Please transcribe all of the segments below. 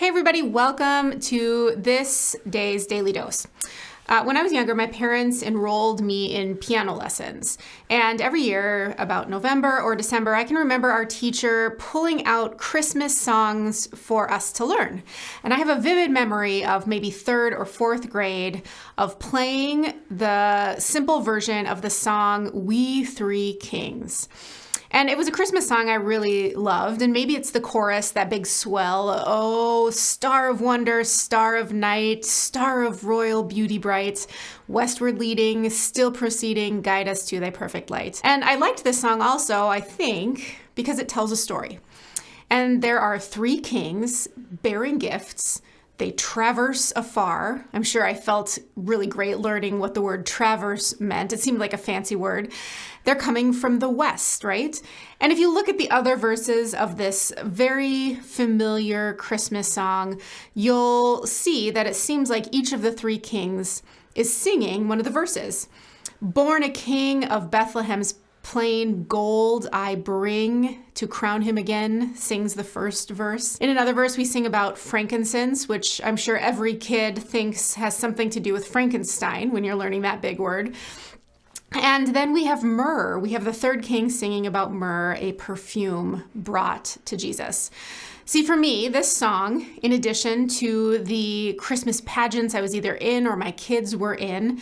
Hey everybody, welcome to this day's Daily Dose. When I was younger, my parents enrolled me in piano lessons. And every year, about November or December, I can remember our teacher pulling out Christmas songs for us to learn. And I have a vivid memory of maybe third or fourth grade of playing the simple version of the song, We Three Kings. And it was a Christmas song I really loved, and maybe it's the chorus, that big swell, oh, star of wonder, star of night, star of royal beauty bright, westward leading, still proceeding, guide us to thy perfect light. And I liked this song also, I think, because it tells a story. And there are three kings bearing gifts. They traverse afar. I'm sure I felt really great learning what the word traverse meant. It seemed like a fancy word. They're coming from the west, right? And if you look at the other verses of this very familiar Christmas song, you'll see that it seems like each of the three kings is singing one of the verses. Born a king of Bethlehem's plain, gold I bring to crown him again, sings the first verse. In another verse, we sing about frankincense, which I'm sure every kid thinks has something to do with Frankenstein when you're learning that big word. And then we have myrrh. We have the third king singing about myrrh, a perfume brought to Jesus. See, for me, this song, in addition to the Christmas pageants I was either in or my kids were in,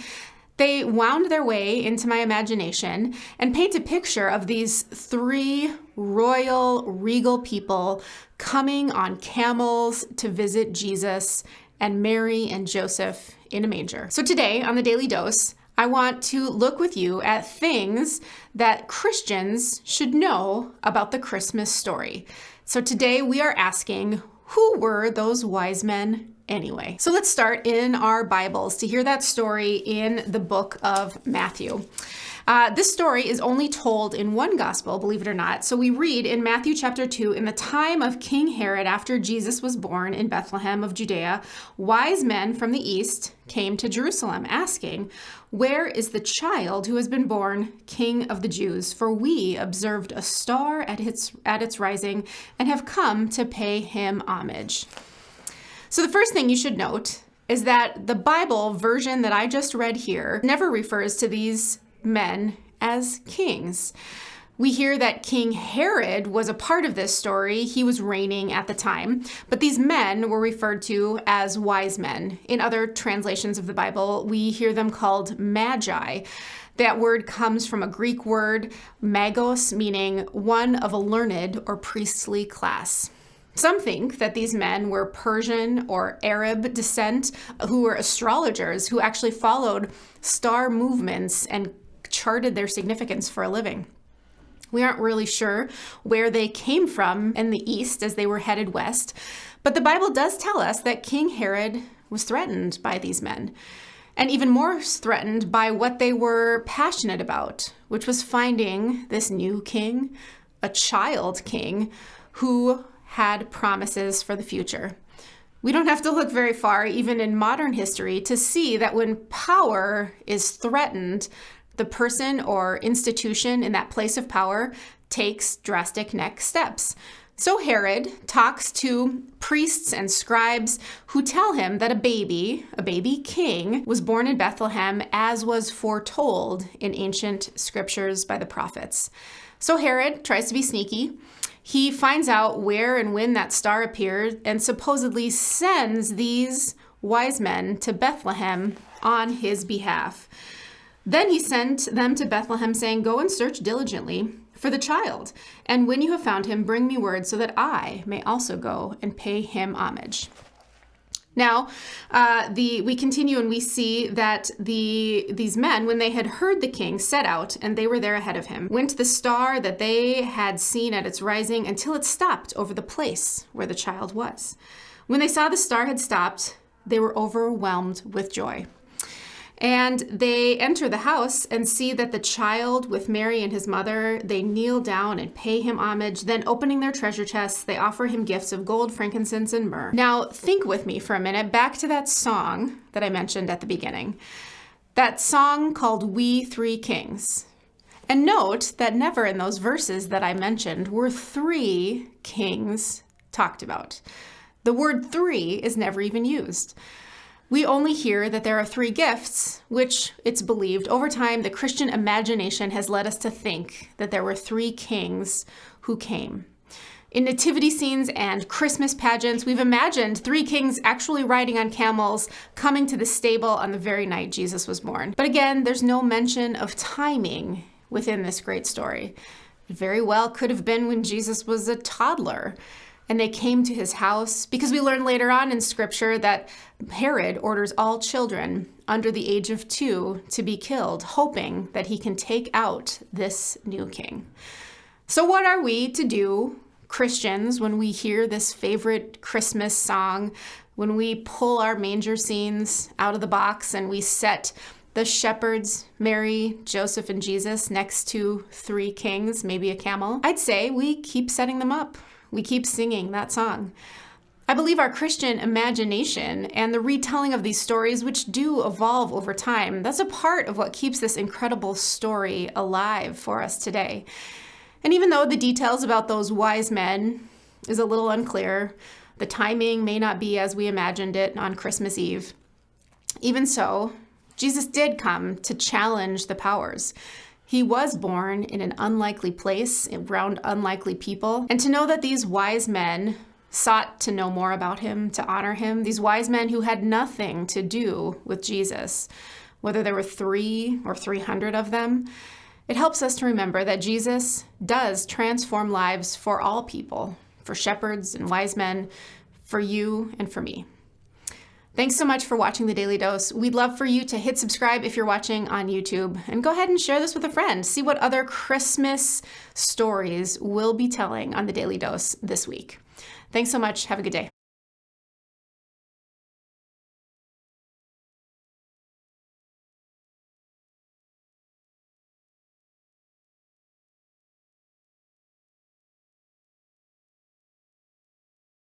they wound their way into my imagination and paint a picture of these three royal, regal people coming on camels to visit Jesus and Mary and Joseph in a manger. So today on the Daily Dose, I want to look with you at things that Christians should know about the Christmas story. So today we are asking, who were those wise men anyway? So let's start in our Bibles to hear that story in the book of Matthew. This story is only told in one gospel, believe it or not. So we read in Matthew chapter 2, in the time of King Herod, after Jesus was born in Bethlehem of Judea, wise men from the east came to Jerusalem asking, "Where is the child who has been born King of the Jews? For we observed a star at its rising and have come to pay him homage." So the first thing you should note is that the Bible version that I just read here never refers to these men as kings. We hear that King Herod was a part of this story. He was reigning at the time, but these men were referred to as wise men. In other translations of the Bible, we hear them called magi. That word comes from a Greek word, magos, meaning one of a learned or priestly class. Some think that these men were Persian or Arab descent, who were astrologers who actually followed star movements and charted their significance for a living. We aren't really sure where they came from in the east as they were headed west, but the Bible does tell us that King Herod was threatened by these men, and even more threatened by what they were passionate about, which was finding this new king, a child king, who had promises for the future. We don't have to look very far, even in modern history, to see that when power is threatened, the person or institution in that place of power takes drastic next steps. So Herod talks to priests and scribes who tell him that a baby king, was born in Bethlehem as was foretold in ancient scriptures by the prophets. So Herod tries to be sneaky. He finds out where and when that star appeared and supposedly sends these wise men to Bethlehem on his behalf. Then he sent them to Bethlehem saying, "Go and search diligently for the child, and when you have found him, bring me word so that I may also go and pay him homage." Now, we continue and we see that these men, when they had heard the king, set out, and they were there ahead of him, went to the star that they had seen at its rising until it stopped over the place where the child was. When they saw the star had stopped, they were overwhelmed with joy. And they enter the house and see that the child with Mary and his mother, they kneel down and pay him homage. Then opening their treasure chests, they offer him gifts of gold, frankincense, and myrrh. Now think with me for a minute, back to that song that I mentioned at the beginning. That song called We Three Kings. And note that never in those verses that I mentioned were three kings talked about. The word three is never even used. We only hear that there are three gifts, which, it's believed, over time the Christian imagination has led us to think that there were three kings who came. In nativity scenes and Christmas pageants, we've imagined three kings actually riding on camels, coming to the stable on the very night Jesus was born. But again, there's no mention of timing within this great story. It very well could have been when Jesus was a toddler and they came to his house, because we learn later on in Scripture that Herod orders all children under the age of 2 to be killed, hoping that he can take out this new king. So what are we to do, Christians, when we hear this favorite Christmas song, when we pull our manger scenes out of the box and we set the shepherds, Mary, Joseph, and Jesus next to three kings, maybe a camel? I'd say we keep setting them up. We keep singing that song. I believe our Christian imagination and the retelling of these stories, which do evolve over time, that's a part of what keeps this incredible story alive for us today. And even though the details about those wise men is a little unclear, the timing may not be as we imagined it on Christmas Eve, even so, Jesus did come to challenge the powers. He was born in an unlikely place, around unlikely people. And to know that these wise men sought to know more about him, to honor him, these wise men who had nothing to do with Jesus, whether there were 3 or 300 of them, it helps us to remember that Jesus does transform lives for all people, for shepherds and wise men, for you and for me. Thanks so much for watching The Daily Dose. We'd love for you to hit subscribe if you're watching on YouTube, and go ahead and share this with a friend. See what other Christmas stories we'll be telling on The Daily Dose this week. Thanks so much. Have a good day.